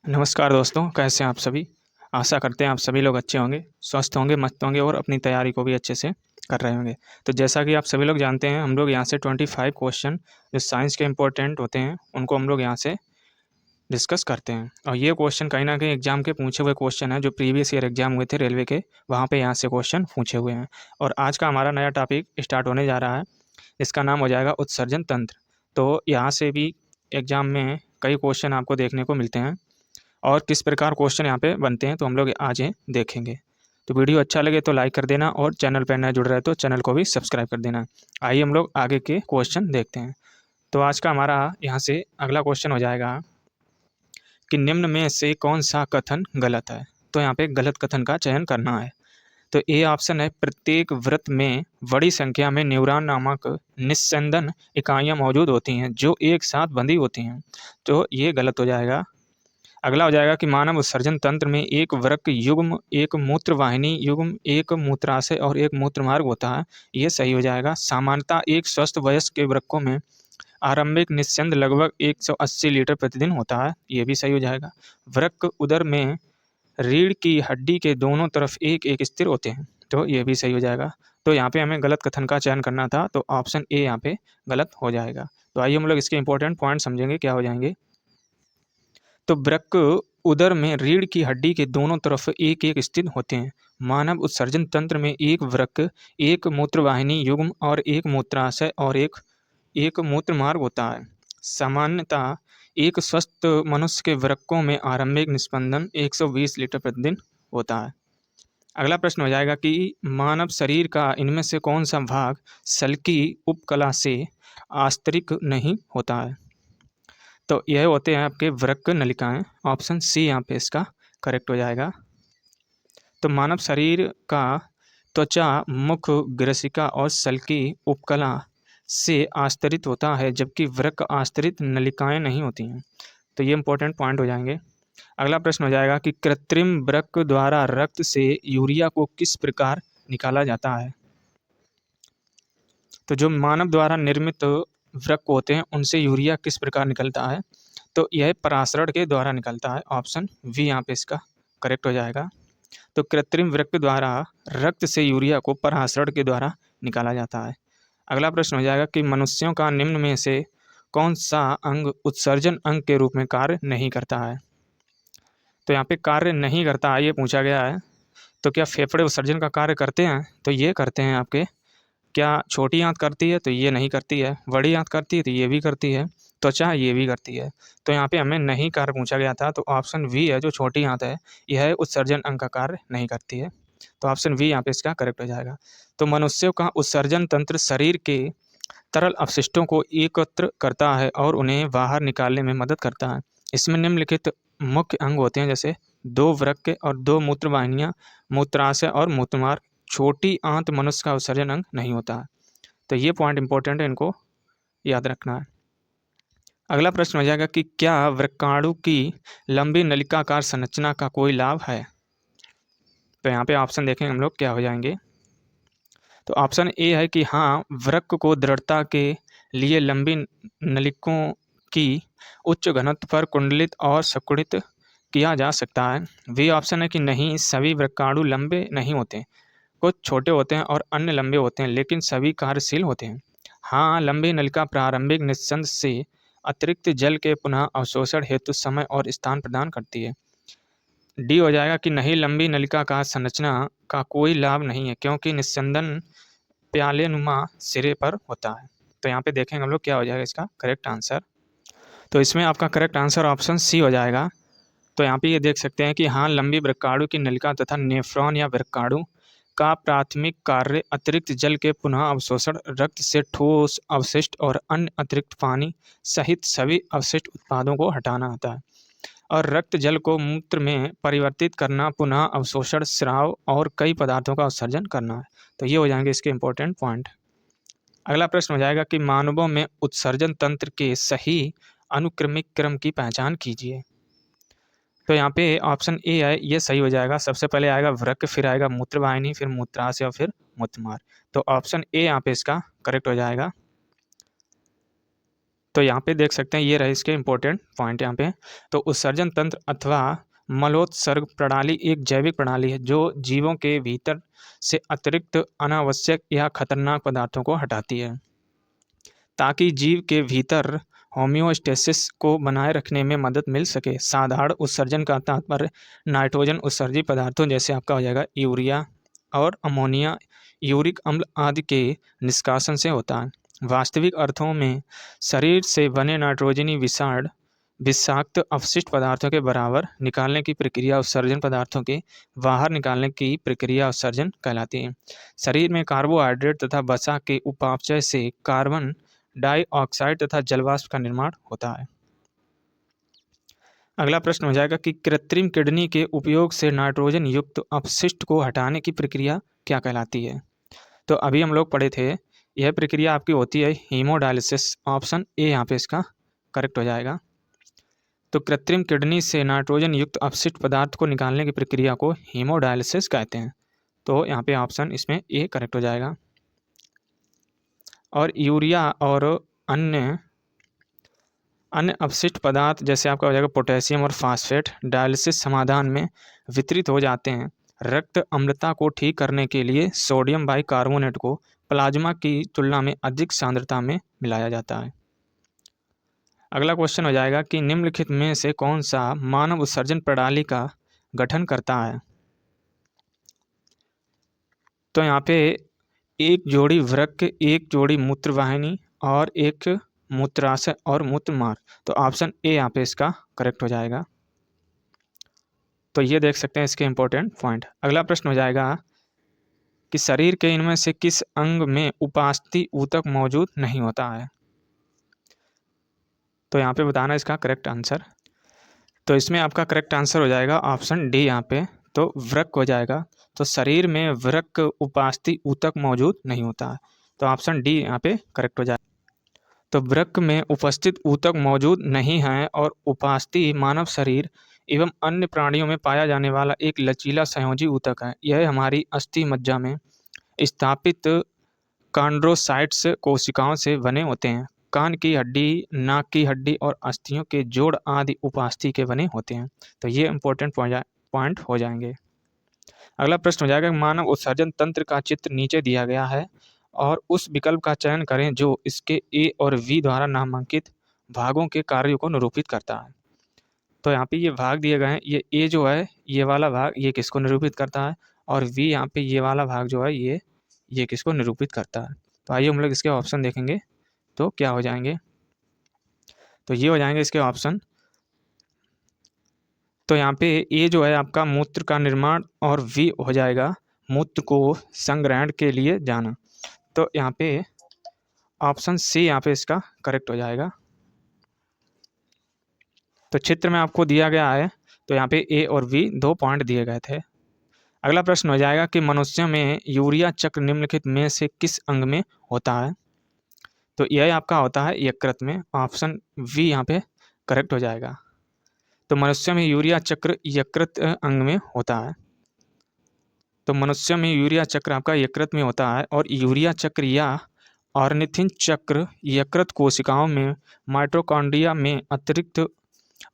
नमस्कार दोस्तों, कैसे हैं आप सभी? आशा करते हैं आप सभी लोग अच्छे होंगे, स्वस्थ होंगे, मस्त होंगे और अपनी तैयारी को भी अच्छे से कर रहे होंगे। तो जैसा कि आप सभी लोग जानते हैं, हम लोग यहाँ से 25 क्वेश्चन जो साइंस के इम्पोर्टेंट होते हैं, उनको हम लोग यहाँ से डिस्कस करते हैं। और ये क्वेश्चन कहीं न कहीं एग्ज़ाम के पूछे हुए क्वेश्चन हैं, जो प्रीवियस ईयर एग्ज़ाम हुए थे रेलवे के, वहाँ पे यहाँ से क्वेश्चन पूछे हुए हैं। और आज का हमारा नया टॉपिक स्टार्ट होने जा रहा है, इसका नाम हो जाएगा उत्सर्जन तंत्र। तो यहाँ से भी एग्ज़ाम में कई क्वेश्चन आपको देखने को मिलते हैं और किस प्रकार क्वेश्चन यहाँ पे बनते हैं, तो हम लोग आज ये देखेंगे। तो वीडियो अच्छा लगे तो लाइक कर देना और चैनल पर नए जुड़ रहे तो चैनल को भी सब्सक्राइब कर देना। आइए हम लोग आगे के क्वेश्चन देखते हैं। तो आज का हमारा यहाँ से अगला क्वेश्चन हो जाएगा कि निम्न में से कौन सा कथन गलत है। तो यहाँ पे गलत कथन का चयन करना है। तो ए ऑप्शन है, प्रत्येक वृत्त में बड़ी संख्या में न्यूरॉन नामक निस्संदन इकाइयाँ मौजूद होती हैं जो एक साथ बंधी होती हैं। तो ये गलत हो जाएगा। अगला हो जाएगा कि मानव उत्सर्जन तंत्र में एक वृक्क युग्म, एक मूत्र वाहिनी युग्म, एक मूत्राशय और एक मूत्र मार्ग होता है। ये सही हो जाएगा। सामान्यतः एक स्वस्थ वयस्क के वृक्कों में आरंभिक निस्यंद लगभग 180 लीटर प्रतिदिन होता है। ये भी सही हो जाएगा। वृक्क उदर में रीढ़ की हड्डी के दोनों तरफ एक एक स्थिर होते हैं। तो ये भी सही हो जाएगा। तो यहाँ पे हमें गलत कथन का चयन करना था, तो ऑप्शन ए यहाँ पे गलत हो जाएगा। तो आइए हम लोग इसके इंपॉर्टेंट पॉइंट समझेंगे, क्या हो जाएंगे। तो वृक्क उदर में रीढ़ की हड्डी के दोनों तरफ एक एक स्थित होते हैं। मानव उत्सर्जन तंत्र में एक वृक्क, एक मूत्रवाहिनी युग्म और एक मूत्राशय और एक मूत्र मार्ग होता है। सामान्यतः एक स्वस्थ मनुष्य के वृक्कों में आरंभिक निस्पंदन 120 लीटर प्रतिदिन होता है। अगला प्रश्न हो जाएगा कि मानव शरीर का इनमें से कौन सा भाग सल्की उपकला से आस्तरिक नहीं होता है। तो यह होते हैं आपके वृक्क नलिकाएं। ऑप्शन सी यहाँ पे इसका करेक्ट हो जाएगा। तो मानव शरीर का त्वचा, मुख, ग्रसिका और सल्की उपकला से आस्तरित होता है, जबकि वृक्क आस्तरित नलिकाएं नहीं होती हैं। तो ये इंपॉर्टेंट पॉइंट हो जाएंगे। अगला प्रश्न हो जाएगा कि कृत्रिम वृक्क द्वारा रक्त से यूरिया को किस प्रकार निकाला जाता है। तो जो मानव द्वारा निर्मित वृक्क होते हैं, उनसे यूरिया किस प्रकार निकलता है। तो यह परासरण के द्वारा निकलता है। ऑप्शन वी यहाँ पे इसका करेक्ट हो जाएगा। तो कृत्रिम वृक्क द्वारा रक्त से यूरिया को परासरण के द्वारा निकाला जाता है। अगला प्रश्न हो जाएगा कि मनुष्यों का निम्न में से कौन सा अंग उत्सर्जन अंग के रूप में कार्य नहीं करता है। तो यहाँ पे कार्य नहीं करता है ये पूछा गया है। तो क्या फेफड़े उत्सर्जन का कार्य करते हैं। तो ये करते हैं आपके। क्या छोटी आंत करती है। तो ये नहीं करती है। बड़ी आंत करती है। तो ये भी करती है। त्वचा ये भी करती है। तो यहाँ पे हमें नहीं कार्य पूछा गया था, तो ऑप्शन वी है, जो छोटी आंत है, यह उत्सर्जन अंग का कार्य नहीं करती है। तो ऑप्शन वी यहाँ पे इसका करेक्ट हो जाएगा। तो मनुष्यों का उत्सर्जन तंत्र शरीर के तरल अपशिष्टों को एकत्र करता है और उन्हें बाहर निकालने में मदद करता है। इसमें निम्नलिखित मुख्य अंग होते हैं, जैसे 2 वृक्क और 2 मूत्र वाहिनियाँ, मूत्राशय और मूत्रमार्ग। छोटी आंत मनुष्य का उत्सर्जन अंग नहीं होता है। तो ये पॉइंट इंपॉर्टेंट है, इनको याद रखना है। अगला प्रश्न हो जाएगा कि क्या वृक्काणु की लंबी नलिकाकार संरचना का कोई लाभ है। तो यहाँ पे ऑप्शन देखेंगे हम लोग, क्या हो जाएंगे। तो ऑप्शन ए है कि हाँ, वृक्क को दृढ़ता के लिए लंबी नलिकाओं की उच्च घनत्व पर कुंडलित और सिकुड़ित किया जा सकता है। बी ऑप्शन है कि नहीं, सभी वृक्काणु लंबे नहीं होते, कुछ छोटे होते हैं और अन्य लंबे होते हैं, लेकिन सभी कार्यशील होते हैं। हाँ, लंबी नलिका प्रारंभिक निस्संद से अतिरिक्त जल के पुनः अवशोषण हेतु समय और स्थान प्रदान करती है। डी हो जाएगा कि नहीं, लंबी नलिका का संरचना का कोई लाभ नहीं है, क्योंकि निस्संदन प्यालेनुमा सिरे पर होता है। तो यहाँ पे देखेंगे हम लोग, क्या हो जाएगा इसका करेक्ट आंसर। तो इसमें आपका करेक्ट आंसर ऑप्शन सी हो जाएगा। तो यहाँ पे ये देख सकते हैं कि हाँ, लंबी वृक्काणु की नलिका तथा नेफ्रॉन या वृक्काणु का प्राथमिक कार्य अतिरिक्त जल के पुनः अवशोषण, रक्त से ठोस अवशिष्ट और अन्य अतिरिक्त पानी सहित सभी अवशिष्ट उत्पादों को हटाना होता है, और रक्त जल को मूत्र में परिवर्तित करना, पुनः अवशोषण, स्राव और कई पदार्थों का उत्सर्जन करना है। तो ये हो जाएंगे इसके इंपॉर्टेंट पॉइंट। अगला प्रश्न हो जाएगा कि मानवों में उत्सर्जन तंत्र के सही अनुक्रमिक क्रम की पहचान कीजिए। तो यहाँ पे ऑप्शन ए है, ये सही हो जाएगा। सबसे पहले आएगा वृक्क, फिर आएगा मूत्रवाहिनी, फिर मूत्राशय और फिर मूत्रमार्ग। तो ऑप्शन ए यहाँ पे इसका करेक्ट हो जाएगा। तो यहाँ पे देख सकते हैं, ये रहे इसके इंपॉर्टेंट पॉइंट यहाँ पे। तो उत्सर्जन तंत्र अथवा मलोत्सर्ग प्रणाली एक जैविक प्रणाली है जो जीवों के भीतर से अतिरिक्त अनावश्यक या खतरनाक पदार्थों को हटाती है ताकि जीव के भीतर होम्योस्टेसिस को बनाए रखने में मदद मिल सके। साधारण उत्सर्जन का तात्पर्य नाइट्रोजन उत्सर्जी पदार्थों जैसे आपका हो जाएगा यूरिया और अमोनिया, यूरिक अम्ल आदि के निष्कासन से होता है। वास्तविक अर्थों में शरीर से बने नाइट्रोजनी विषाण विषाक्त अपशिष्ट पदार्थों के बराबर निकालने की प्रक्रिया उत्सर्जन पदार्थों के बाहर निकालने की प्रक्रिया उत्सर्जन कहलाती है। शरीर में कार्बोहाइड्रेट तथा वसा के उपापचय से कार्बन डाइऑक्साइड तथा जलवाष्प का निर्माण होता है। अगला प्रश्न हो जाएगा कि कृत्रिम किडनी के उपयोग से नाइट्रोजन युक्त अपशिष्ट को हटाने की प्रक्रिया क्या कहलाती है। तो अभी हम लोग पढ़े थे, यह प्रक्रिया आपकी होती है हीमोडायलिसिस। ऑप्शन ए यहाँ पे इसका करेक्ट हो जाएगा। तो कृत्रिम किडनी से नाइट्रोजन युक्त अपशिष्ट पदार्थ को निकालने की प्रक्रिया को हीमोडायलिसिस कहते हैं। तो यहाँ पे ऑप्शन इसमें ए करेक्ट हो जाएगा। और यूरिया और अन्य अपशिष्ट पदार्थ जैसे आपका हो जाएगा पोटेशियम और फास्फेट डायलिसिस समाधान में वितरित हो जाते हैं। रक्त अम्लता को ठीक करने के लिए सोडियम बाइकार्बोनेट को प्लाज्मा की तुलना में अधिक सांद्रता में मिलाया जाता है। अगला क्वेश्चन हो जाएगा कि निम्नलिखित में से कौन सा मानव उत्सर्जन प्रणाली का गठन करता है। तो यहाँ पे एक जोड़ी वृक्क, एक जोड़ी मूत्रवाहिनी और एक मूत्राशय और मूत्रमार्ग। तो ऑप्शन ए यहाँ पे इसका करेक्ट हो जाएगा। तो ये देख सकते हैं इसके इंपॉर्टेंट पॉइंट। अगला प्रश्न हो जाएगा कि शरीर के इनमें से किस अंग में उपास्थि ऊतक मौजूद नहीं होता है। तो यहाँ पे बताना इसका करेक्ट आंसर। तो इसमें आपका करेक्ट आंसर हो जाएगा ऑप्शन डी यहाँ पे, तो वृक्क हो जाएगा। तो शरीर में वृक्क उपास्थि ऊतक मौजूद नहीं होता है। तो ऑप्शन डी यहाँ पे करेक्ट हो जाएगा। तो वृक्क में उपस्थित ऊतक मौजूद नहीं है और उपास्थि मानव शरीर एवं अन्य प्राणियों में पाया जाने वाला एक लचीला संयोजी ऊतक है। यह हमारी अस्थि मज्जा में स्थापित कॉन्ड्रोसाइट्स कोशिकाओं से बने होते हैं। कान की हड्डी, नाक की हड्डी और अस्थियों के जोड़ आदि उपास्थि के बने होते हैं। तो ये इंपॉर्टेंट पॉइंट हो जाएंगे। अगला प्रश्न हो जाएगा मानव उत्सर्जन तंत्र का चित्र नीचे दिया गया है और उस विकल्प का चयन करें जो इसके ए और वी द्वारा नामांकित भागों के कार्यों को निरूपित करता है। तो यहाँ पे ये भाग दिए गए हैं। ये ए जो है ये वाला भाग ये किसको निरूपित करता है और वी यहाँ पे ये वाला भाग जो है ये किसको निरूपित करता है। तो आइए हम लोग इसके ऑप्शन देखेंगे तो क्या हो जाएंगे। तो ये हो जाएंगे इसके ऑप्शन। तो यहाँ पे ए जो है आपका मूत्र का निर्माण और वी हो जाएगा मूत्र को संग्रहण के लिए जाना। तो यहाँ पे ऑप्शन सी यहाँ पे इसका करेक्ट हो जाएगा। तो चित्र में आपको दिया गया है तो यहाँ पे ए और वी 2 पॉइंट दिए गए थे। अगला प्रश्न हो जाएगा कि मनुष्यों में यूरिया चक्र निम्नलिखित में से किस अंग में होता है। तो यह आपका होता है यकृत में। ऑप्शन वी यहाँ पे करेक्ट हो जाएगा। तो मनुष्य में यूरिया चक्र यकृत अंग में होता है। तो मनुष्य में यूरिया चक्र आपका यकृत में होता है और यूरिया चक्र या ऑर्निथिन चक्र यकृत कोशिकाओं में माइटोकॉन्ड्रिया में अतिरिक्त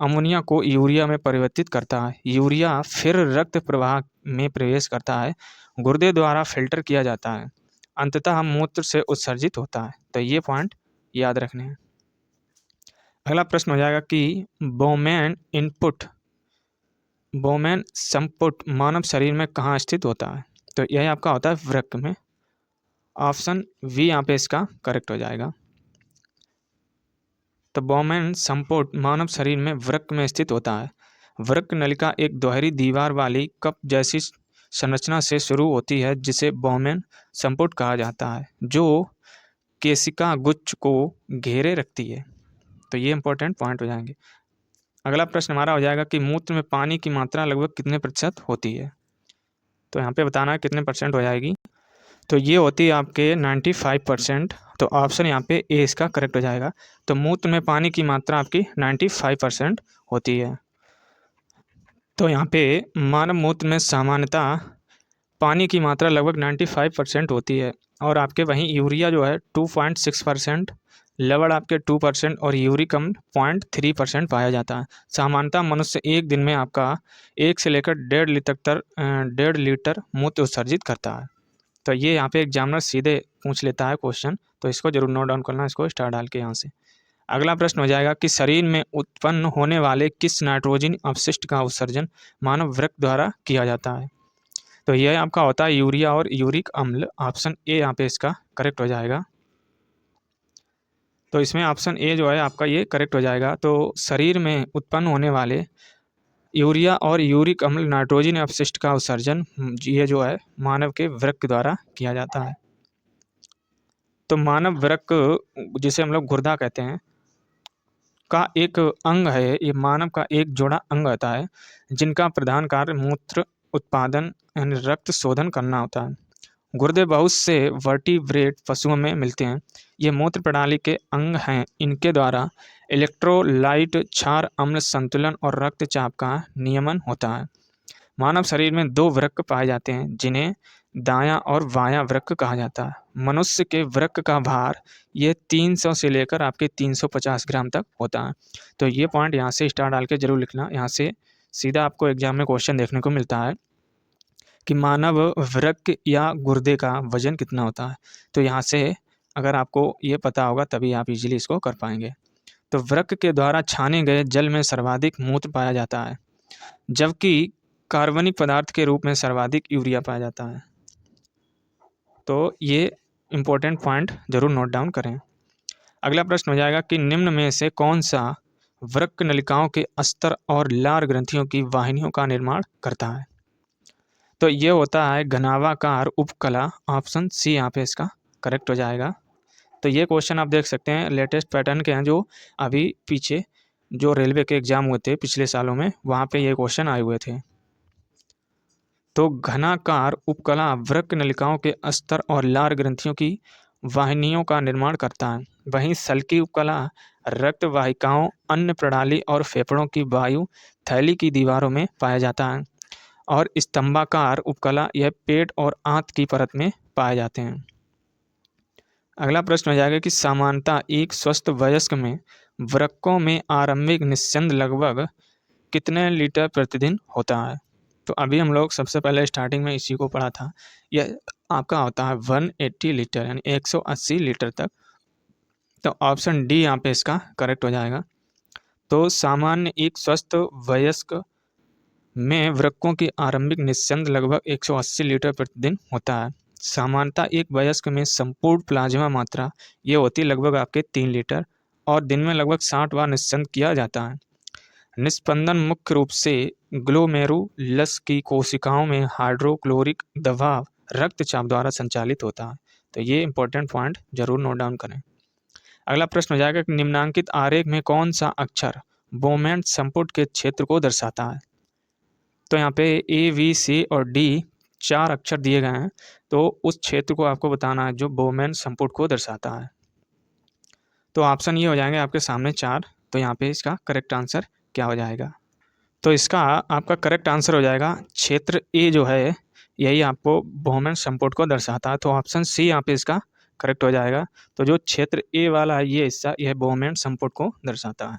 अमोनिया को यूरिया में परिवर्तित करता है। यूरिया फिर रक्त प्रवाह में प्रवेश करता है, गुर्दे द्वारा फिल्टर किया जाता है, अंततः मूत्र से उत्सर्जित होता है। तो ये पॉइंट याद रखने हैं। अगला प्रश्न हो जाएगा कि बोमेन संपुट मानव शरीर में कहाँ स्थित होता है। तो यह आपका होता है वृक्क में। ऑप्शन वी यहाँ पे इसका करेक्ट हो जाएगा। तो बोमेन संपुट मानव शरीर में वृक्क में स्थित होता है। वृक्क नलिका एक दोहरी दीवार वाली कप जैसी संरचना से शुरू होती है जिसे बोमेन संपुट कहा जाता है, जो केशिका गुच्छ को घेरे रखती है। तो ये इंपॉर्टेंट पॉइंट हो जाएंगे। अगला प्रश्न हमारा हो जाएगा कि मूत्र में पानी की मात्रा लगभग कितने प्रतिशत होती है। तो यहाँ पे बताना है कितने परसेंट हो जाएगी। तो ये होती है आपके 95%। तो ऑप्शन यहाँ पे ए इसका करेक्ट हो जाएगा। तो मूत्र में पानी की मात्रा आपकी 95% होती है। तो यहाँ पे मानव मूत्र में सामान्यतः पानी की मात्रा लगभग 95% होती है और आपके वहीं यूरिया जो है 2.6%, लवण आपके 2% और यूरिक अम्ल 0.3% पाया जाता है। सामान्यतः मनुष्य एक दिन में आपका 1 से लेकर 1.5 लीटर मूत्र उत्सर्जित करता है। तो ये यहाँ पे एग्जामिनर सीधे पूछ लेता है क्वेश्चन, तो इसको जरूर नोट डाउन करना, इसको स्टार डाल के यहाँ से। अगला प्रश्न हो जाएगा कि शरीर में उत्पन्न होने वाले किस नाइट्रोजन अपशिष्ट का उत्सर्जन मानव वृक्क द्वारा किया जाता है। तो यह आपका होता है यूरिया और यूरिक अम्ल। ऑप्शन ए यहाँ पे इसका करेक्ट हो जाएगा। तो इसमें ऑप्शन ए जो है आपका ये करेक्ट हो जाएगा। तो शरीर में उत्पन्न होने वाले यूरिया और यूरिक अम्ल नाइट्रोजन अपशिष्ट का उत्सर्जन ये जो है मानव के वृक्क द्वारा किया जाता है। तो मानव वृक्क, जिसे हम लोग गुर्दा कहते हैं, का एक अंग है। ये मानव का एक जोड़ा अंग होता है जिनका प्रधान कार्य मूत्र उत्पादन यानी रक्त शोधन करना होता है। गुर्दे बहुत से वर्टिब्रेट पशुओं में मिलते हैं। ये मूत्र प्रणाली के अंग हैं। इनके द्वारा इलेक्ट्रोलाइट, क्षार, अम्ल संतुलन और रक्तचाप का नियमन होता है। मानव शरीर में 2 वृक्क पाए जाते हैं जिन्हें दायां और बायां वृक्क कहा जाता है। मनुष्य के वृक्क का भार ये 300 से लेकर आपके 350 ग्राम तक होता है। तो ये पॉइंट यहाँ से स्टार डाल के जरूर लिखना। यहाँ से सीधा आपको एग्जाम में क्वेश्चन देखने को मिलता है कि मानव वृक्क या गुर्दे का वजन कितना होता है। तो यहाँ से अगर आपको ये पता होगा तभी आप इजीली इसको कर पाएंगे। तो वृक्क के द्वारा छाने गए जल में सर्वाधिक मूत्र पाया जाता है, जबकि कार्बनिक पदार्थ के रूप में सर्वाधिक यूरिया पाया जाता है। तो ये इम्पोर्टेंट पॉइंट जरूर नोट डाउन करें। अगला प्रश्न हो जाएगा कि निम्न में से कौन सा वृक्क नलिकाओं के अस्तर और लार ग्रंथियों की वाहिनियों का निर्माण करता है। तो ये होता है घनाभाकार उपकला। ऑप्शन सी यहाँ पे इसका करेक्ट हो जाएगा। तो ये क्वेश्चन आप देख सकते हैं लेटेस्ट पैटर्न के हैं, जो अभी पीछे जो रेलवे के एग्जाम हुए थे पिछले सालों में, वहाँ पे ये क्वेश्चन आए हुए थे। तो घनाकार उपकला वृक्क नलिकाओं के अस्तर और लार ग्रंथियों की वाहिनियों का निर्माण करता है। वहीं सल्की उपकला रक्त वाहिकाओं, अन्न प्रणाली और फेफड़ों की वायु थैली की दीवारों में पाया जाता है। और स्तंभाकार उपकला यह पेट और आंत की परत में पाए जाते हैं। अगला प्रश्न हो जाएगा कि सामान्यतः एक स्वस्थ वयस्क में वृक्कों में आरंभिक निस्यंद लगभग कितने लीटर प्रतिदिन होता है। तो अभी हम लोग सबसे पहले स्टार्टिंग में इसी को पढ़ा था। यह आपका होता है 180 लीटर यानी 180 लीटर तक। तो ऑप्शन डी यहाँ पे इसका करेक्ट हो जाएगा। तो सामान्य एक स्वस्थ वयस्क में वृक्कों की आरंभिक निस्यंद लगभग 180 लीटर प्रतिदिन होता है। सामान्यतः एक वयस्क में संपूर्ण प्लाज्मा मात्रा ये होती है लगभग आपके 3 लीटर और दिन में लगभग 60 बार निस्यंद किया जाता है। निस्पंदन मुख्य रूप से ग्लोमेरुलस की कोशिकाओं में हाइड्रोक्लोरिक दबाव रक्तचाप द्वारा संचालित होता है। तो ये इंपॉर्टेंट पॉइंट जरूर नोट डाउन करें। अगला प्रश्न हो जाएगा कि निम्नांकित आरेख में कौन सा अक्षर बोमेन संपुट के क्षेत्र को दर्शाता है। तो यहाँ पे ए, बी, सी और डी 4 अक्षर दिए गए हैं। तो उस क्षेत्र को आपको बताना है जो बोमेन संपुट को दर्शाता है। तो ऑप्शन ये हो जाएंगे आपके सामने 4। तो यहाँ पे इसका करेक्ट आंसर क्या हो जाएगा। तो इसका आपका करेक्ट आंसर हो जाएगा क्षेत्र ए जो है यही आपको बोमेन संपुट को दर्शाता है। तो ऑप्शन सी यहाँ पे इसका करेक्ट हो जाएगा। तो जो क्षेत्र ए वाला है ये हिस्सा यह बोमेन संपुट को दर्शाता है।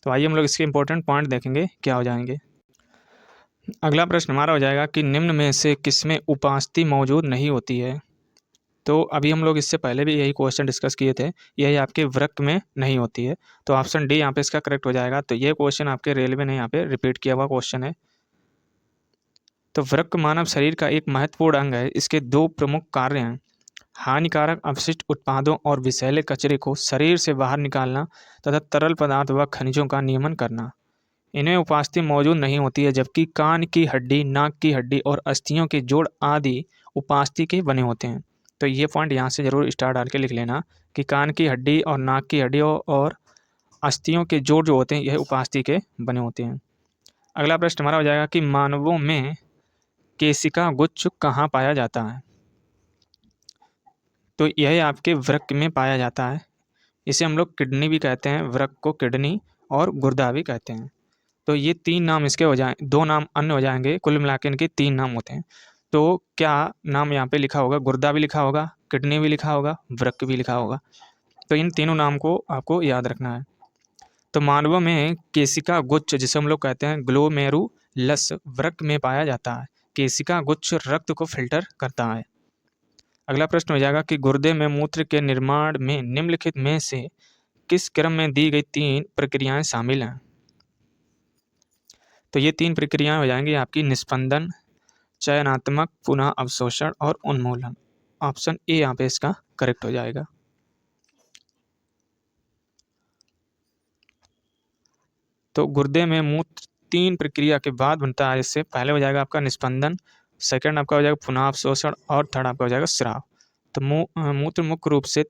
तो आइए हम लोग इसके इंपॉर्टेंट पॉइंट देखेंगे क्या हो जाएंगे। अगला प्रश्न हमारा हो जाएगा कि निम्न में से किसमें उपास्थि मौजूद नहीं होती है। तो अभी हम लोग इससे पहले भी यही क्वेश्चन डिस्कस किए थे, यही आपके वृक्क में नहीं होती है। तो ऑप्शन डी यहाँ पे इसका करेक्ट हो जाएगा। तो ये क्वेश्चन आपके रेलवे ने यहाँ पे रिपीट किया हुआ क्वेश्चन है। तो वृक्क मानव शरीर का एक महत्वपूर्ण अंग है। इसके 2 प्रमुख कार्य हैं, हानिकारक अपशिष्ट उत्पादों और विषैले कचरे को शरीर से बाहर निकालना तथा तरल पदार्थ व खनिजों का नियमन करना। इनमें उपास्थि मौजूद नहीं होती है, जबकि कान की हड्डी, नाक की हड्डी और अस्थियों के जोड़ आदि उपास्थि के बने होते हैं। तो ये पॉइंट यहाँ से जरूर स्टार डाल के लिख लेना कि कान की हड्डी और नाक की हड्डी और अस्थियों के जोड़ जो होते हैं यह उपास्थि के बने होते हैं। अगला प्रश्न हमारा हो जाएगा कि मानवों में केशिका गुच्छ कहाँ पाया जाता है। तो यह आपके वृक्क में पाया जाता है। इसे हम लोग किडनी भी कहते हैं, वृक्क को किडनी और गुर्दा भी कहते हैं। तो ये 3 नाम इसके हो जाए, 2 नाम अन्य हो जाएंगे, कुल मिला के इनके 3 नाम होते हैं। तो क्या नाम यहाँ पे लिखा होगा, गुर्दा भी लिखा होगा, किडनी भी लिखा होगा, वृक्क भी लिखा होगा। तो इन तीनों नाम को आपको याद रखना है। तो मानवों में केशिका गुच्छ, जिसे हम लोग कहते हैं ग्लोमेरुलस, वृक्क में पाया जाता है। केशिका गुच्छ रक्त को फिल्टर करता है। अगला प्रश्न हो जाएगा कि गुर्दे में मूत्र के निर्माण में निम्नलिखित में से किस क्रम में दी गई 3 प्रक्रियाएं शामिल हैं? तो ये 3 प्रक्रियाएं हो जाएंगी आपकी निस्पंदन, चयनात्मक, पुनः अवशोषण और उन्मूलन। ऑप्शन ए यहाँ पे इसका करेक्ट हो जाएगा। तो गुर्दे में मूत्र 3 प्रक्रिया के बाद बनता है। इससे पहले हो जाएगा आपका निस्पंदन, सेकंड आपका हो जाएगा पुनः अवशोषण और थर्ड आपका हो जाएगा स्राव। तो मूत्र मुख्य रूप से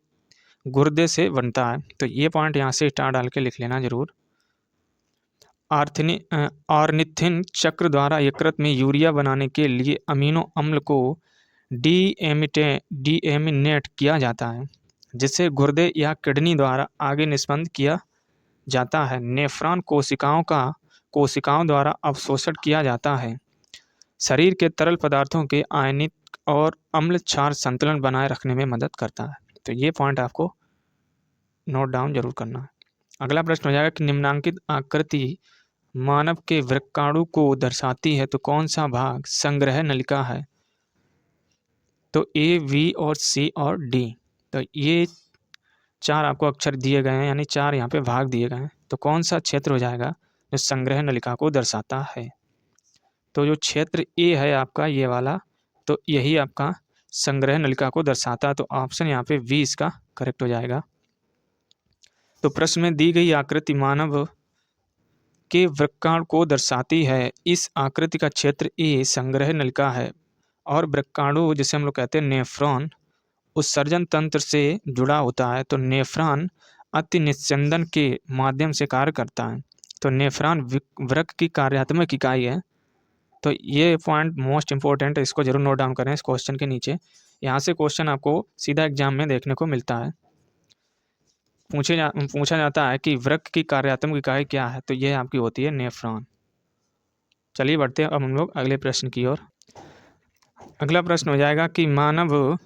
गुर्दे से बनता है। तो ये पॉइंट यहाँ से स्टार डाल के लिख लेना जरूर। ऑर्निथिन चक्र द्वारा यकृत में यूरिया बनाने के लिए अमीनो अम्ल को डीएमिनेट किया जाता है, जिसे गुर्दे या किडनी द्वारा आगे निस्पंद किया जाता है। नेफ्रॉन कोशिकाओं द्वारा अवशोषित किया जाता है। शरीर के तरल पदार्थों के आयनिक और अम्ल क्षार संतुलन बनाए रखने में मदद करता है। तो ये पॉइंट आपको नोट डाउन जरूर करना है। अगला प्रश्न हो जाएगा कि निम्नांकित आकृति मानव के वृक्काणु को दर्शाती है, तो कौन सा भाग संग्रह नलिका है? तो ए, वी और सी और डी। तो ये 4 आपको अक्षर दिए गए हैं, यानी 4 यहाँ पे भाग दिए गए हैं। तो कौन सा क्षेत्र हो जाएगा जो संग्रह नलिका को दर्शाता है? तो जो क्षेत्र ए है आपका ये वाला, तो यही आपका संग्रह नलिका को दर्शाता है। तो ऑप्शन यहाँ पे वी इसका करेक्ट हो जाएगा। तो प्रश्न में दी गई आकृति मानव के वृक्काणु को दर्शाती है। इस आकृति का क्षेत्र ए संग्रह नलिका है और वृक्काणु, जिसे हम लोग कहते हैं नेफ्रॉन, उत्सर्जन तंत्र से जुड़ा होता है। तो नेफ्रॉन अति निस्यंदन के माध्यम से कार्य करता है। तो नेफ्रॉन वृक्क की कार्यात्मक इकाई है। तो ये पॉइंट मोस्ट इंपॉर्टेंट है, इसको जरूर नोट डाउन करें इस क्वेश्चन के नीचे। यहाँ से क्वेश्चन आपको सीधा एग्जाम में देखने को मिलता है। पूछा जाता है कि वृक्क की कार्यात्मक इकाई क्या है, तो यह आपकी होती है नेफ्रॉन। चलिए बढ़ते हैं अब हम लोग अगले प्रश्न की ओर। अगला प्रश्न हो जाएगा कि मानव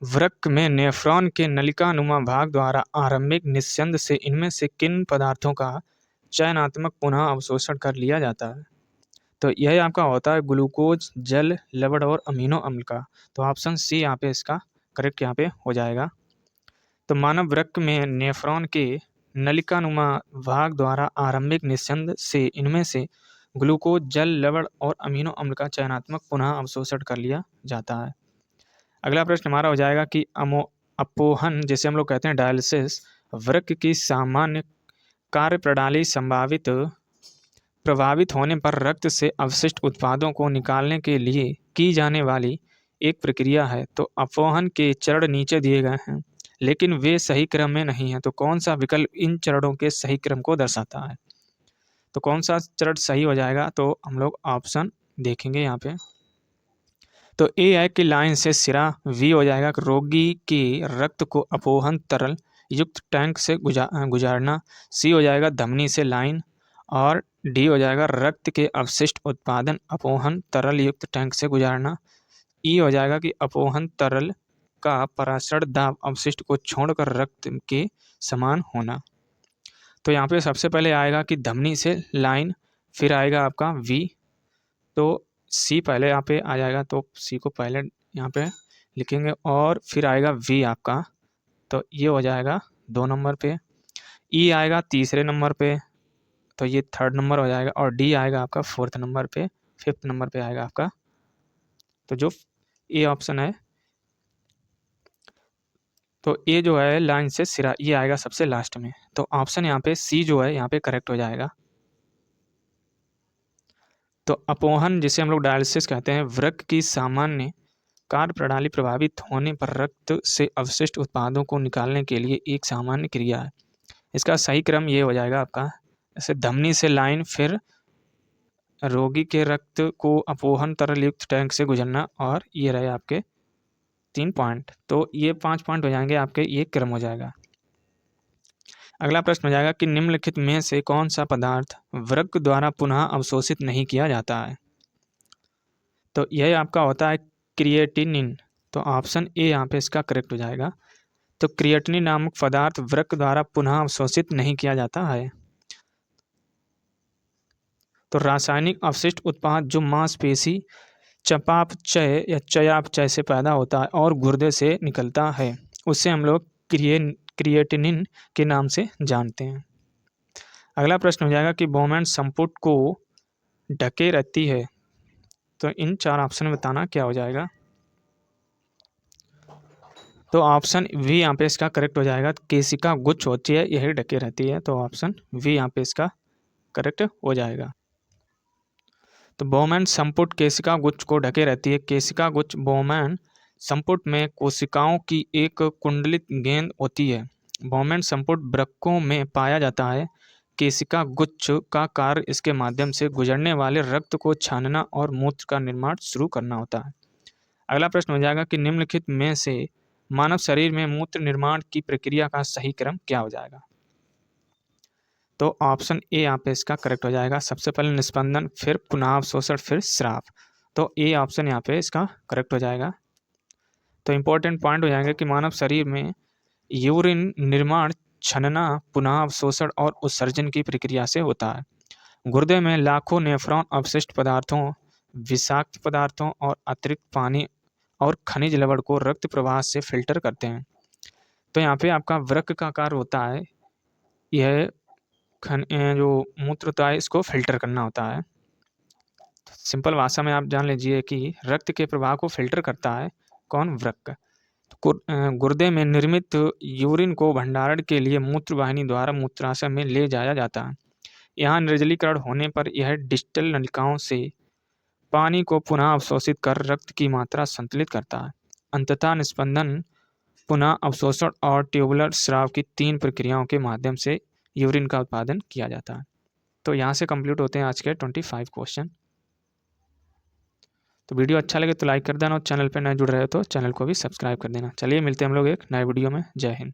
वृक्क में नेफ्रॉन के नलिकानुमा भाग द्वारा आरंभिक निस्यंद से इनमें से किन पदार्थों का चयनात्मक पुनः अवशोषण कर लिया जाता है? तो यह आपका होता है ग्लूकोज, जल, लवण और अमीनो अम्ल का। तो ऑप्शन सी यहाँ पे इसका करेक्ट यहाँ पे हो जाएगा। तो मानव वृक्क में नेफ्रॉन के नलिकानुमा भाग द्वारा आरंभिक निस्यंद से इनमें से ग्लूकोज, जल, लवण और अमीनो अम्ल का चयनात्मक पुनः अवशोषण कर लिया जाता है। अगला प्रश्न हमारा हो जाएगा कि अपोहन, जिसे हम लोग कहते हैं डायलिसिस, वृक्क की सामान्य कार्यप्रणाली प्रभावित होने पर रक्त से अवशिष्ट उत्पादों को निकालने के लिए की जाने वाली एक प्रक्रिया है। तो अपोहन के चरण नीचे दिए गए हैं, लेकिन वे सही क्रम में नहीं हैं। तो कौन सा विकल्प इन चरणों के सही क्रम को दर्शाता है? तो कौन सा चरण सही हो जाएगा? तो हम लोग ऑप्शन देखेंगे यहाँ पे। तो ए है कि लाइन से सिरा, वी हो जाएगा कि रोगी के रक्त को अपोहन तरल युक्त टैंक से गुजारना, सी हो जाएगा धमनी से लाइन, और डी हो जाएगा रक्त के अवशिष्ट उत्पादन अपोहन तरल युक्त टैंक से गुजारना, ई हो जाएगा कि अपोहन तरल का परासरण दाब अवशिष्ट को छोड़कर रक्त के समान होना। तो यहाँ पे सबसे पहले आएगा कि धमनी से लाइन, फिर आएगा आपका वी। तो सी पहले यहाँ पे आ जाएगा, तो सी को पहले यहाँ पे लिखेंगे, और फिर आएगा वी आपका, तो ये हो जाएगा 2 नंबर पे। ई आएगा तीसरे नंबर पे, तो ये 3rd नंबर हो जाएगा, और डी आएगा आपका 4th नंबर पे, 5th नंबर पे आएगा आपका। तो जो ए ऑप्शन है, तो ए जो है लाइन से सिरा, ये आएगा सबसे लास्ट में। तो ऑप्शन यहाँ पे सी जो है यहाँ पे करेक्ट हो जाएगा। तो अपोहन, जिसे हम लोग डायलिसिस कहते हैं, वृक्क की सामान्य कार्यप्रणाली प्रभावित होने पर रक्त से अवशिष्ट उत्पादों को निकालने के लिए एक सामान्य क्रिया है। इसका सही क्रम ये हो जाएगा आपका, जैसे धमनी से लाइन, फिर रोगी के रक्त को अपोहन तरल युक्त टैंक से गुजरना, और ये रहे आपके 3 पॉइंट। तो ये 5 पॉइंट हो जाएंगे आपके, ये क्रम हो जाएगा। अगला प्रश्न हो जाएगा कि निम्नलिखित में से कौन सा पदार्थ वृक्क द्वारा पुनः अवशोषित नहीं किया जाता है? तो यह आपका होता है क्रिएटिनिन। तो ऑप्शन ए यहाँ पे इसका करेक्ट हो जाएगा। तो क्रिएटिनिन नामक पदार्थ वृक्क द्वारा पुनः अवशोषित नहीं किया जाता है। तो रासायनिक अवशिष्ट उत्पाद जो मांसपेशी चयापचय या चयापचय से पैदा होता है और गुर्दे से निकलता है, उससे हम लोग क्रिएटिनिन के नाम से जानते हैं। अगला प्रश्न हो जाएगा कि बोमेन संपुट को ढके रहती है। तो इन 4 ऑप्शन में बताना क्या हो जाएगा। तो ऑप्शन वी यहाँ पे इसका करेक्ट हो जाएगा। केशिका गुच्छ होती है, यही ढके रहती है। तो ऑप्शन वी यहाँ पे इसका करेक्ट हो जाएगा। तो बोमेन संपुट केशिका गुच्छ को ढके रहती है। केशिका गुच्छ बोमेन संपुट में कोशिकाओं की एक कुंडलित गेंद होती है। बोमेन संपुट वृक्कों में पाया जाता है। केशिका गुच्छ का कार्य इसके माध्यम से गुजरने वाले रक्त को छानना और मूत्र का निर्माण शुरू करना होता है। अगला प्रश्न हो जाएगा कि निम्नलिखित में से मानव शरीर में मूत्र निर्माण की प्रक्रिया का सही क्रम क्या हो जाएगा। तो ऑप्शन ए यहाँ पे इसका करेक्ट हो जाएगा। सबसे पहले निस्पंदन, फिर पुनः अवशोषण, फिर स्राव। तो ए ऑप्शन यहाँ पे इसका करेक्ट हो जाएगा। तो इंपॉर्टेंट पॉइंट हो जाएगा कि मानव शरीर में यूरिन निर्माण छनना, पुनः अवशोषण और उत्सर्जन की प्रक्रिया से होता है। गुर्दे में लाखों नेफ्रॉन अवशिष्ट पदार्थों, विषाक्त पदार्थों और अतिरिक्त पानी और खनिज लवण को रक्त प्रवाह से फिल्टर करते हैं। तो यहाँ पे आपका वृक्क का कार्य होता है, यह जो मूत्र होता है इसको फिल्टर करना होता है। सिंपल भाषा में आप जान लीजिए कि रक्त के प्रवाह को फिल्टर करता है कौन, वृक्क। गुर्दे में निर्मित यूरिन को भंडारण के लिए मूत्र वाहिनी द्वारा मूत्राशय में ले जाया जाता है। यहाँ निर्जलीकरण होने पर यह डिस्टल नलिकाओं से पानी को पुनः अवशोषित कर रक्त की मात्रा संतुलित करता है। अंततः निस्पंदन, पुनः अवशोषण और ट्यूबुलर स्राव की 3 प्रक्रियाओं के माध्यम से यूरिन का उत्पादन किया जाता है। तो यहाँ से कंप्लीट होते हैं आज के 25 क्वेश्चन। तो वीडियो अच्छा लगे तो लाइक कर देना और चैनल पर नए जुड़ रहे हो तो चैनल को भी सब्सक्राइब कर देना। चलिए मिलते हैं हम लोग एक नए वीडियो में। जय हिंद।